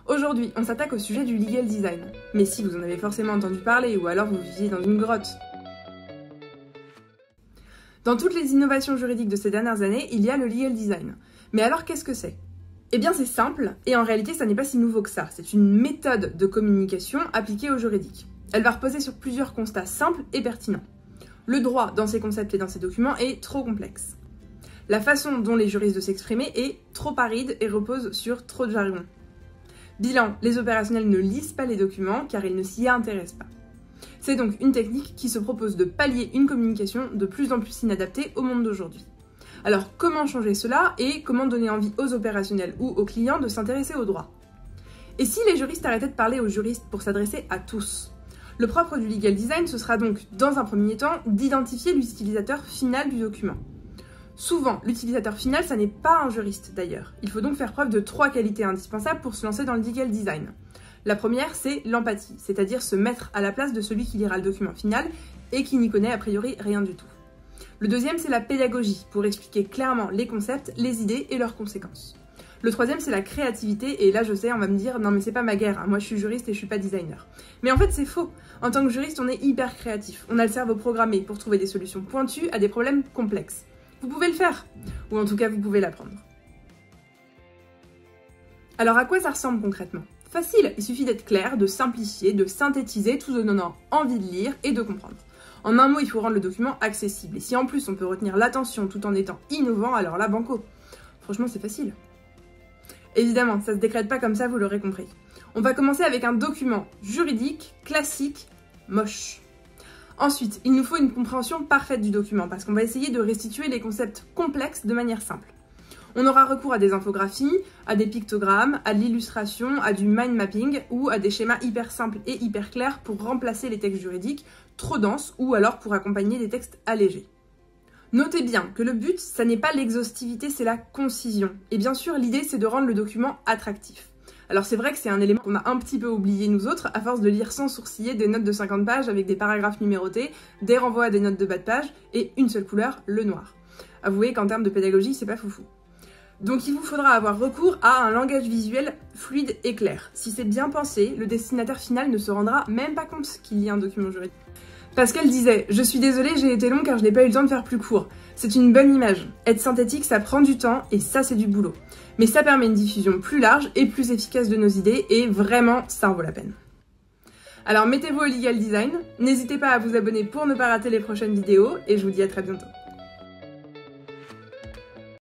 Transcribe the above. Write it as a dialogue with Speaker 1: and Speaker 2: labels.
Speaker 1: Aujourd'hui, on s'attaque au sujet du legal design. Mais si vous en avez forcément entendu parler, ou alors vous viviez dans une grotte. Dans toutes les innovations juridiques de ces dernières années, il y a le legal design. Mais alors qu'est-ce que c'est ? Eh bien c'est simple, et en réalité ça n'est pas si nouveau que ça. C'est une méthode de communication appliquée au juridique. Elle va reposer sur plusieurs constats simples et pertinents. Le droit dans ces concepts et dans ces documents est trop complexe. La façon dont les juristes doivent s'exprimer est trop aride et repose sur trop de jargon. Bilan, les opérationnels ne lisent pas les documents car ils ne s'y intéressent pas. C'est donc une technique qui se propose de pallier une communication de plus en plus inadaptée au monde d'aujourd'hui. Alors comment changer cela et comment donner envie aux opérationnels ou aux clients de s'intéresser au droit ? Et si les juristes arrêtaient de parler aux juristes pour s'adresser à tous ? Le propre du legal design, ce sera donc, dans un premier temps, d'identifier l'utilisateur final du document. Souvent, l'utilisateur final, ça n'est pas un juriste d'ailleurs. Il faut donc faire preuve de 3 qualités indispensables pour se lancer dans le legal design. La première, c'est l'empathie, c'est-à-dire se mettre à la place de celui qui lira le document final et qui n'y connaît a priori rien du tout. Le deuxième, c'est la pédagogie, pour expliquer clairement les concepts, les idées et leurs conséquences. Le troisième, c'est la créativité, et là je sais, on va me dire, non mais c'est pas ma guerre, hein. Moi je suis juriste et je suis pas designer. Mais en fait c'est faux. En tant que juriste, on est hyper créatif. On a le cerveau programmé pour trouver des solutions pointues à des problèmes complexes. Vous pouvez le faire, ou en tout cas vous pouvez l'apprendre. Alors à quoi ça ressemble concrètement ? Facile, il suffit d'être clair, de simplifier, de synthétiser, tout en donnant envie de lire et de comprendre. En un mot, il faut rendre le document accessible. Et si en plus on peut retenir l'attention tout en étant innovant, alors là, banco. Franchement, c'est facile. Évidemment, ça se décrète pas comme ça, vous l'aurez compris. On va commencer avec un document juridique, classique, moche. Ensuite, il nous faut une compréhension parfaite du document, parce qu'on va essayer de restituer les concepts complexes de manière simple. On aura recours à des infographies, à des pictogrammes, à de l'illustration, à du mind mapping ou à des schémas hyper simples et hyper clairs pour remplacer les textes juridiques trop denses ou alors pour accompagner des textes allégés. Notez bien que le but, ça n'est pas l'exhaustivité, c'est la concision. Et bien sûr, l'idée, c'est de rendre le document attractif. Alors c'est vrai que c'est un élément qu'on a un petit peu oublié nous autres, à force de lire sans sourciller des notes de 50 pages avec des paragraphes numérotés, des renvois à des notes de bas de page et une seule couleur, le noir. Avouez qu'en termes de pédagogie, c'est pas foufou. Donc il vous faudra avoir recours à un langage visuel fluide et clair. Si c'est bien pensé, le destinataire final ne se rendra même pas compte qu'il y a un document juridique. Pascal disait « Je suis désolée, j'ai été long car je n'ai pas eu le temps de faire plus court. C'est une bonne image. Être synthétique, ça prend du temps et ça, c'est du boulot. Mais ça permet une diffusion plus large et plus efficace de nos idées et vraiment, ça en vaut la peine. » Alors mettez-vous au legal design, n'hésitez pas à vous abonner pour ne pas rater les prochaines vidéos et je vous dis à très bientôt.